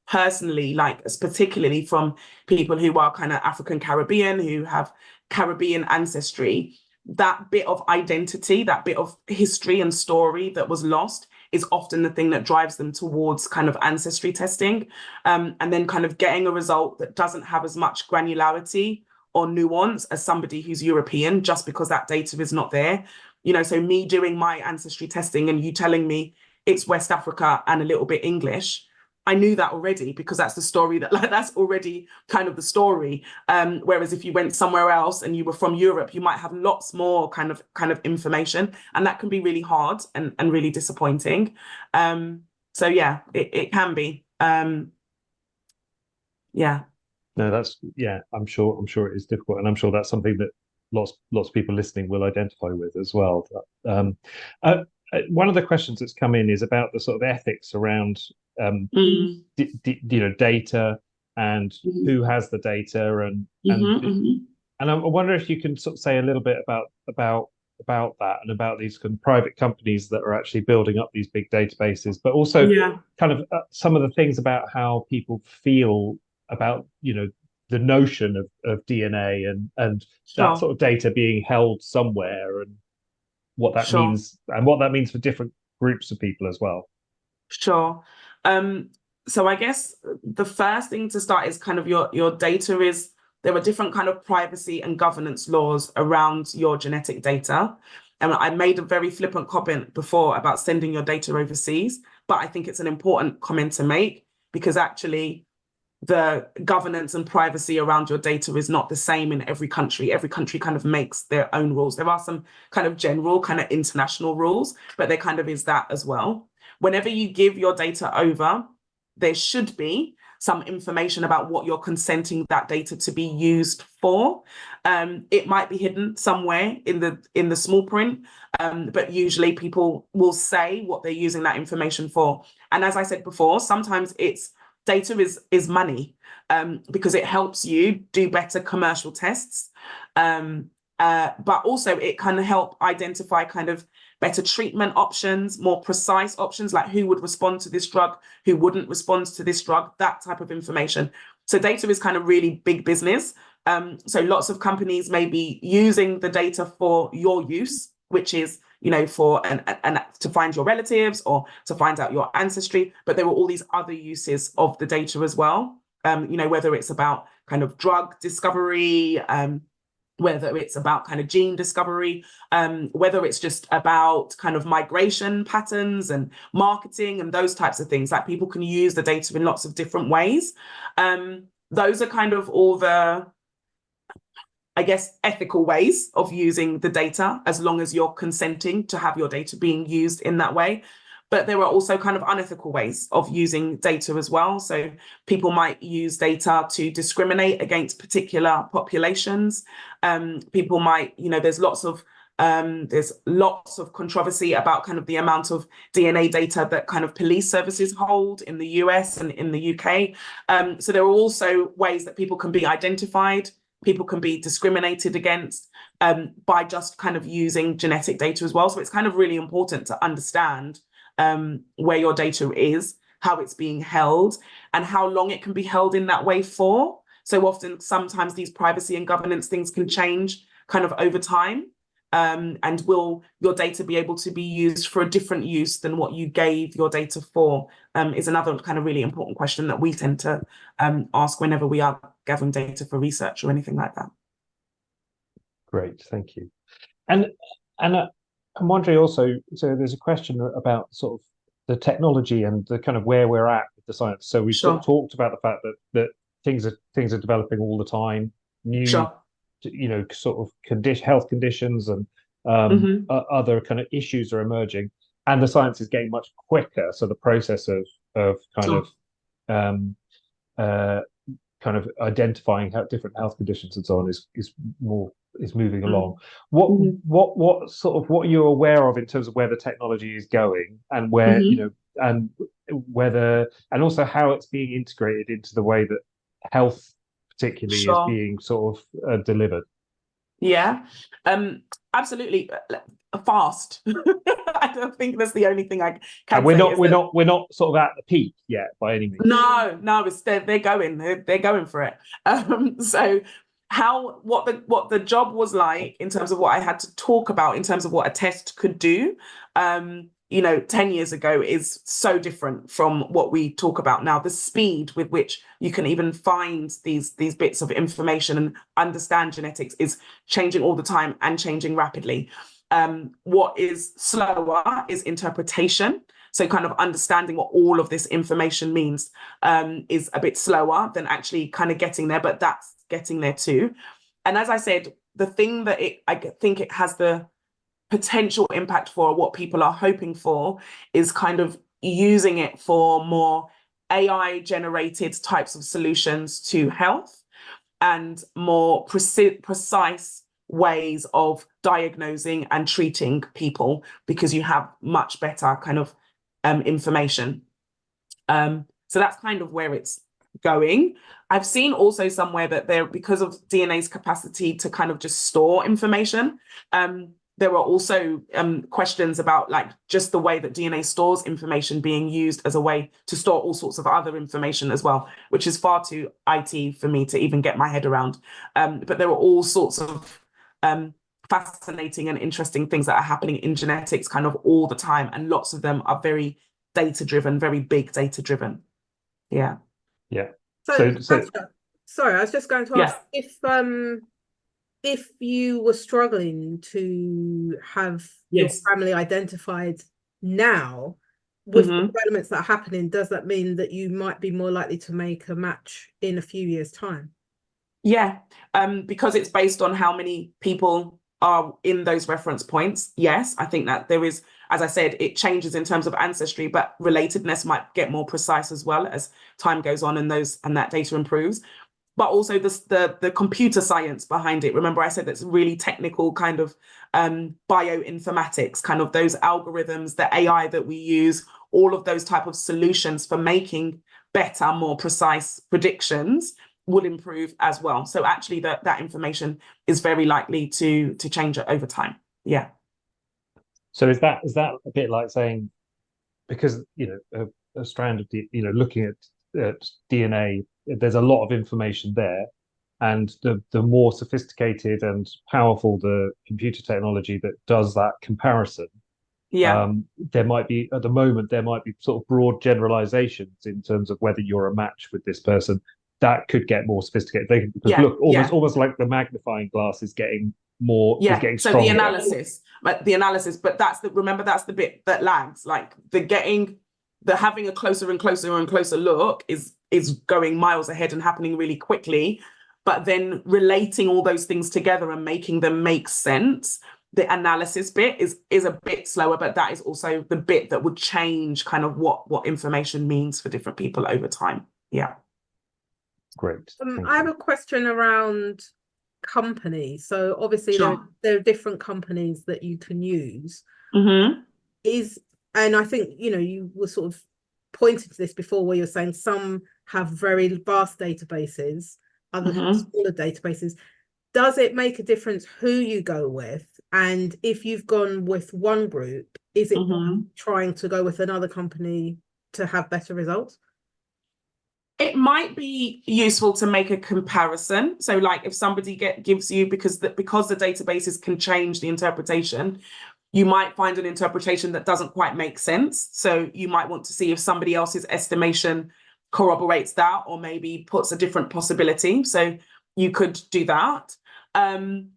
Personally, like particularly from people who are kind of African Caribbean, who have Caribbean ancestry, that bit of identity, that bit of history and story that was lost is often the thing that drives them towards kind of ancestry testing. And then kind of getting a result that doesn't have as much granularity or nuance as somebody who's European, just because that data is not there. So me doing my ancestry testing and you telling me it's West Africa and a little bit English, I knew that already because that's the story that's already kind of the story. Whereas if you went somewhere else and you were from Europe, you might have lots more kind of information, and that can be really hard and really disappointing. So yeah, it can be. Yeah. No, I'm sure it is difficult, and I'm sure that's something that lots of people listening will identify with as well. One of the questions that's come in is about the sort of ethics around data and who has the data, and I wonder if you can sort of say a little bit about that and about these kind of private companies that are actually building up these big databases, but also kind of some of the things about how people feel about the notion of DNA and that sort of data being held somewhere, and what that means, and what that means for different groups of people as well. Sure. So I guess the first thing to start is kind of your data is, there are different kind of privacy and governance laws around your genetic data. And I made a very flippant comment before about sending your data overseas, but I think it's an important comment to make, because actually the governance and privacy around your data is not the same in every country. Every country kind of makes their own rules. There are some kind of general kind of international rules, but there kind of is that as well. Whenever you give your data over, there should be some information about what you're consenting that data to be used for. It might be hidden somewhere in the small print, but usually people will say what they're using that information for. And as I said before, sometimes data is money, because it helps you do better commercial tests. But also it can help identify kind of better treatment options, more precise options, like who would respond to this drug, who wouldn't respond to this drug, that type of information. So data is kind of really big business. So lots of companies may be using the data for your use, which is, for to find your relatives or to find out your ancestry, but there were all these other uses of the data as well. Whether it's about kind of drug discovery, whether it's about kind of gene discovery, whether it's just about kind of migration patterns and marketing and those types of things. Like, people can use the data in lots of different ways. Those are kind of all the, I guess, ethical ways of using the data, as long as you're consenting to have your data being used in that way. But there are also kind of unethical ways of using data as well. So people might use data to discriminate against particular populations. People might, there's lots of controversy about kind of the amount of DNA data that kind of police services hold in the US and in the UK. So there are also ways that people can be identified, people can be discriminated against by just kind of using genetic data as well. So it's kind of really important to understand where your data is, how it's being held, and how long it can be held in that way for. So often, sometimes these privacy and governance things can change kind of over time. And will your data be able to be used for a different use than what you gave your data for, is another kind of really important question that we tend to ask whenever we are gathering data for research or anything like that. Great, thank you. And I'm wondering also, so there's a question about sort of the technology and the kind of where we're at with the science. So we've sort of talked about the fact that things are developing all the time, new sort of health conditions and other kind of issues are emerging, and the science is getting much quicker. So the process of kind of identifying different health conditions and so on is moving along. What you're aware of in terms of where the technology is going, and where and whether, and also how it's being integrated into the way that health particularly is being sort of delivered. Absolutely. Fast. I don't think that's the only thing I can say. We're not sort of at the peak yet by any means. No, they're going for it. So what the job was like in terms of what I had to talk about in terms of what a test could do, 10 years ago is so different from what we talk about now. The speed with which you can even find these bits of information and understand genetics is changing all the time and changing rapidly. What is slower is interpretation. So kind of understanding what all of this information means is a bit slower than actually kind of getting there, but that's getting there too. And as I said, the thing that I think it has the potential impact for, what people are hoping for, is kind of using it for more AI generated types of solutions to health and more precise ways of diagnosing and treating people, because you have much better kind of information. So that's kind of where it's going. I've seen also somewhere that because of DNA's capacity to kind of just store information, there were also questions about like just the way that DNA stores information being used as a way to store all sorts of other information as well, which is far too IT for me to even get my head around. But there were all sorts of fascinating and interesting things that are happening in genetics kind of all the time. And lots of them are very data-driven, very big data-driven. Yeah. So sorry, I was just going to ask if you were struggling to have your family identified now, with the developments that are happening, does that mean that you might be more likely to make a match in a few years' time? Yeah, because it's based on how many people are in those reference points. Yes, I think that there is, as I said, it changes in terms of ancestry, but relatedness might get more precise as well as time goes on and that data improves. But also the computer science behind it. Remember, I said that's really technical kind of bioinformatics, kind of those algorithms, the AI that we use, all of those type of solutions for making better, more precise predictions will improve as well. So actually that information is very likely to change over time. Yeah. So is that a bit like saying, because a strand of looking at DNA, there's a lot of information there, and the more sophisticated and powerful the computer technology that does that comparison, there might be sort of broad generalizations in terms of whether you're a match with this person. That could get more sophisticated. They could look almost like the magnifying glass is getting more, is getting stronger. So the analysis, but that's the bit that lags. Like having a closer and closer and closer look is going miles ahead and happening really quickly, but then relating all those things together and making them make sense, the analysis bit is a bit slower, but that is also the bit that would change kind of what information means for different people over time. Yeah. Great. I have a question around companies. So obviously Sure. there are different companies that you can use. Mm-hmm. And I think, you were sort of pointing to this before where you're saying some have very vast databases, others have smaller databases. Does it make a difference who you go with? And if you've gone with one group, is it trying to go with another company to have better results? It might be useful to make a comparison. So like if somebody gives you, because the databases can change the interpretation, you might find an interpretation that doesn't quite make sense. So you might want to see if somebody else's estimation corroborates that or maybe puts a different possibility. So you could do that. And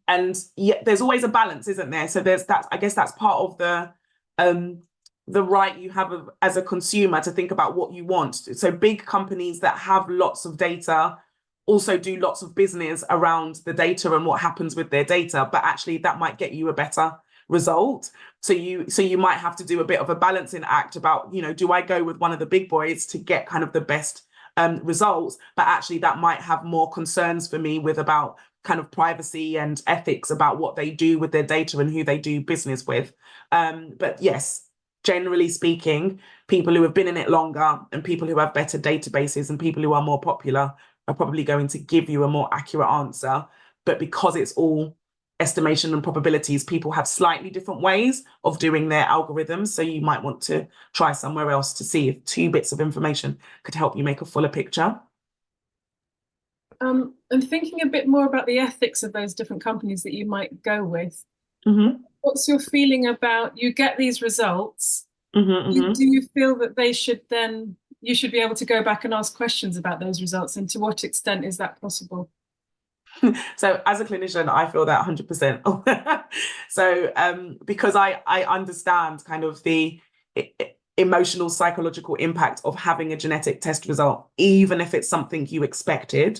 yeah, there's always a balance, isn't there? So I guess that's part of the right you have as a consumer to think about what you want. So big companies that have lots of data also do lots of business around the data and what happens with their data, but actually that might get you a better result. So you might have to do a bit of a balancing act about, do I go with one of the big boys to get kind of the best results, but actually that might have more concerns for me with about kind of privacy and ethics about what they do with their data and who they do business with. But yes, generally speaking, people who have been in it longer and people who have better databases and people who are more popular are probably going to give you a more accurate answer. But because it's all estimation and probabilities, people have slightly different ways of doing their algorithms. So you might want to try somewhere else to see if 2 bits of information could help you make a fuller picture. And thinking a bit more about the ethics of those different companies that you might go with, what's your feeling about, you get these results, do you feel that you should be able to go back and ask questions about those results, and to what extent is that possible? So as a clinician, I feel that 100%. So because I understand kind of the emotional, psychological impact of having a genetic test result, even if it's something you expected,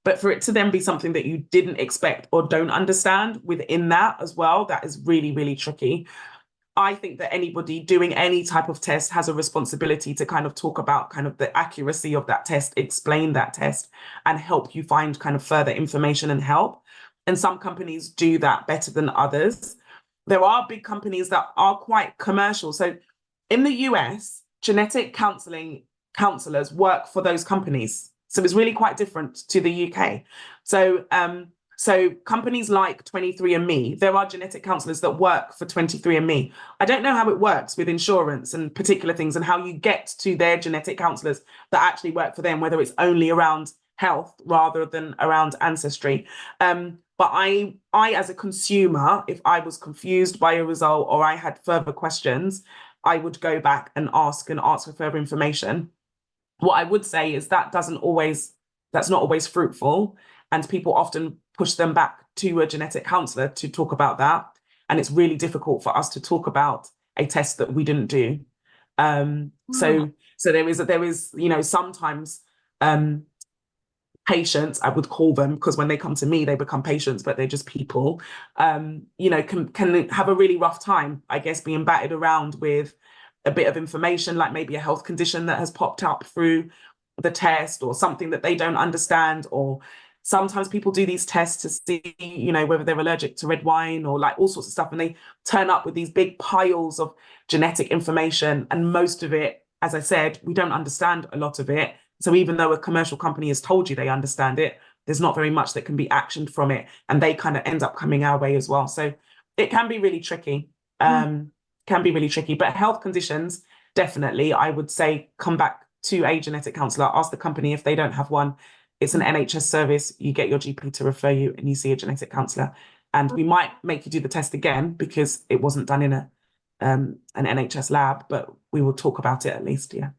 but for it to then be something that you didn't expect or don't understand within that as well, that is really, really tricky. I think that anybody doing any type of test has a responsibility to kind of talk about kind of the accuracy of that test, explain that test, and help you find kind of further information and help. And some companies do that better than others. There are big companies that are quite commercial. So in the US, genetic counselling counsellors work for those companies. So it's really quite different to the UK. So companies like 23andMe, there are genetic counsellors that work for 23andMe. I don't know how it works with insurance and particular things and how you get to their genetic counsellors that actually work for them, whether it's only around health rather than around ancestry. But I, as a consumer, if I was confused by a result or I had further questions, I would go back and ask for further information. What I would say is that's not always fruitful, and people often push them back to a genetic counsellor to talk about that. And it's really difficult for us to talk about a test that we didn't do. So there is, sometimes patients, I would call them, because when they come to me, they become patients, but they're just people, can have a really rough time, I guess, being batted around with a bit of information, like maybe a health condition that has popped up through the test or something that they don't understand. Or sometimes people do these tests to see, whether they're allergic to red wine or like all sorts of stuff. And they turn up with these big piles of genetic information. And most of it, as I said, we don't understand a lot of it. So even though a commercial company has told you they understand it, there's not very much that can be actioned from it. And they kind of end up coming our way as well. So it can be really tricky. But health conditions, definitely, I would say, come back to a genetic counsellor, ask the company if they don't have one. It's an NHS service. You get your GP to refer you and you see a genetic counsellor. And we might make you do the test again because it wasn't done in an NHS lab, but we will talk about it at least, yeah.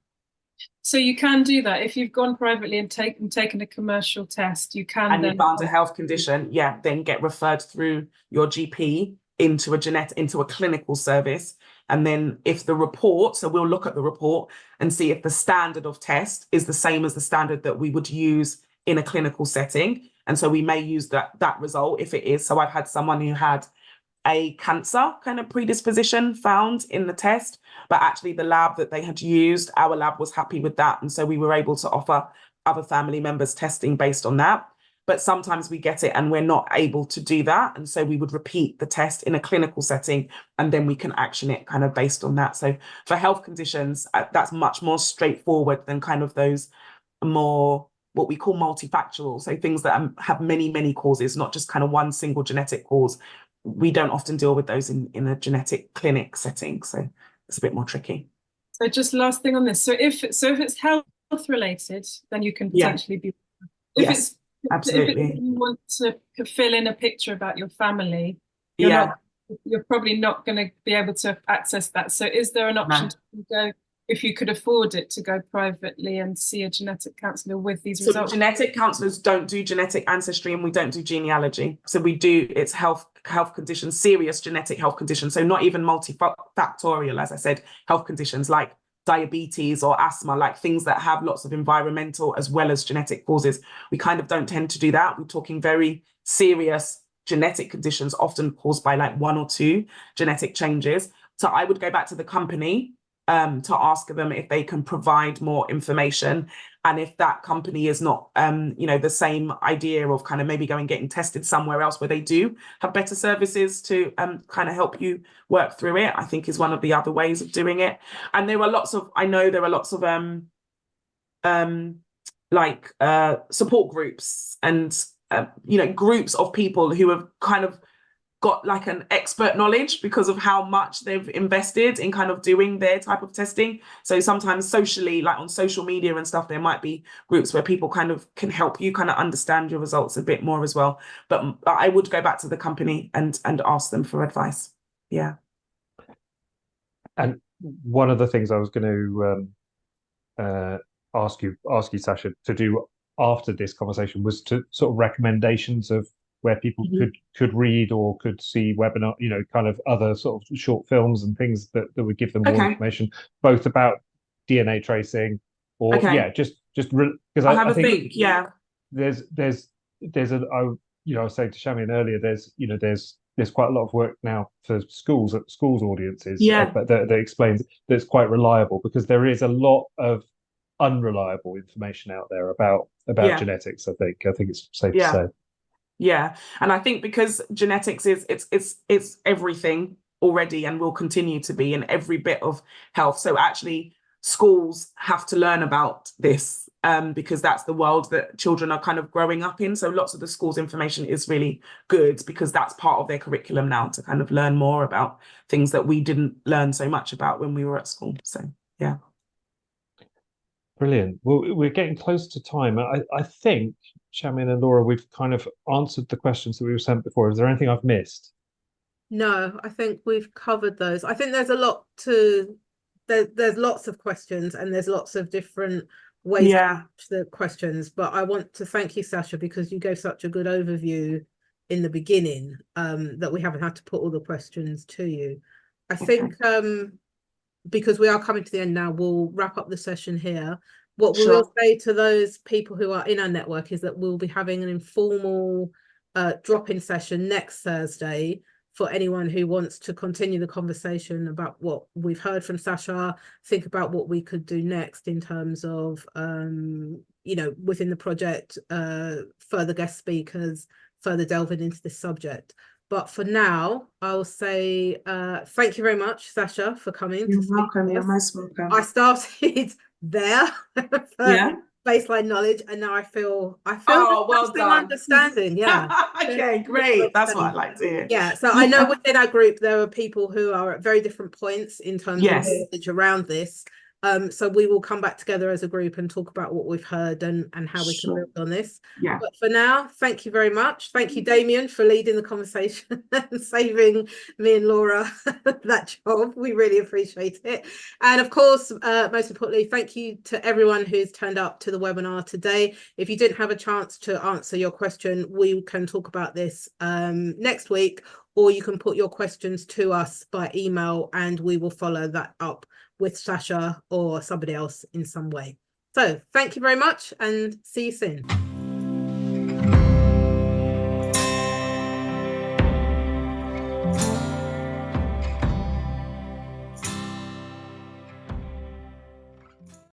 So you can do that. If you've gone privately and taken a commercial test, you can and you found a health condition, then get referred through your GP into a clinical service. And then if the report, so we'll look at the report and see if the standard of test is the same as the standard that we would use in a clinical setting. And so we may use that result if it is. So I've had someone who had a cancer kind of predisposition found in the test, but actually the lab that they had used, our lab was happy with that. And so we were able to offer other family members testing based on that. But sometimes we get it and we're not able to do that. And so we would repeat the test in a clinical setting, and then we can action it kind of based on that. So for health conditions, that's much more straightforward than kind of those more what we call multifactorial. So things that have many, many causes, not just kind of one single genetic cause. We don't often deal with those in a genetic clinic setting. So it's a bit more tricky. So just last thing on this. So if it's health related, then you can potentially be. If yes. it's Absolutely. If you want to fill in a picture about your family, you're probably not going to be able to access that. So is there an option to go, if you could afford it, to go privately and see a genetic counsellor with these results? Genetic counsellors don't do genetic ancestry, and we don't do genealogy. So we do, it's health conditions, serious genetic health conditions. So not even multifactorial, as I said, health conditions like diabetes or asthma, like things that have lots of environmental as well as genetic causes. We kind of don't tend to do that. We're talking very serious genetic conditions, often caused by like 1 or 2 genetic changes. So I would go back to the company to ask them if they can provide more information. And if that company is not, the same idea of kind of maybe going getting tested somewhere else where they do have better services to kind of help you work through it, I think is one of the other ways of doing it. And there are lots of, I know there are lots of support groups and, groups of people who have kind of got like an expert knowledge because of how much they've invested in kind of doing their type of testing. So sometimes socially, like on social media and stuff, there might be groups where people kind of can help you kind of understand your results a bit more as well. But I would go back to the company and ask them for advice. Yeah. And one of the things I was going to ask you, Sasha, to do after this conversation was to sort of recommendations of where people could read or could see webinar, kind of other sort of short films and things that would give them more information, both about DNA tracing or because I think there's I was saying to Shamian earlier, there's quite a lot of work now for schools audiences that explains that's quite reliable, because there is a lot of unreliable information out there about genetics. I think it's safe to say. Yeah, and I think because genetics is it's everything already and will continue to be in every bit of health. So actually, schools have to learn about this because that's the world that children are kind of growing up in. So lots of the schools' information is really good because that's part of their curriculum now, to kind of learn more about things that we didn't learn so much about when we were at school. So yeah. Brilliant. Well, we're getting close to time. I think, Shamian and Laura, we've kind of answered the questions that we were sent before. Is there anything I've missed? No, I think we've covered those. I think there's a lot there's lots of questions and there's lots of different ways to answer the questions. But I want to thank you, Sasha, because you gave such a good overview in the beginning that we haven't had to put all the questions to you. I think because we are coming to the end now, we'll wrap up the session here. What we will say to those people who are in our network is that we'll be having an informal drop-in session next Thursday for anyone who wants to continue the conversation about what we've heard from Sasha, think about what we could do next in terms of, within the project, further guest speakers, further delving into this subject. But for now, I'll say thank you very much, Sasha, for coming. You're welcome. You're most welcome. I started there for baseline knowledge, and now I feel well done. Understanding. Yeah. Okay, great. That's what I like to hear. Yeah. So I know within our group there are people who are at very different points in terms of knowledge around this. So we will come back together as a group and talk about what we've heard and how we can build on this. Yeah. But for now, thank you very much. Thank you, Damien, for leading the conversation and saving me and Laura that job. We really appreciate it. And of course, most importantly, thank you to everyone who's turned up to the webinar today. If you didn't have a chance to answer your question, we can talk about this next week, or you can put your questions to us by email and we will follow that up with Sasha or somebody else in some way. So thank you very much and see you soon.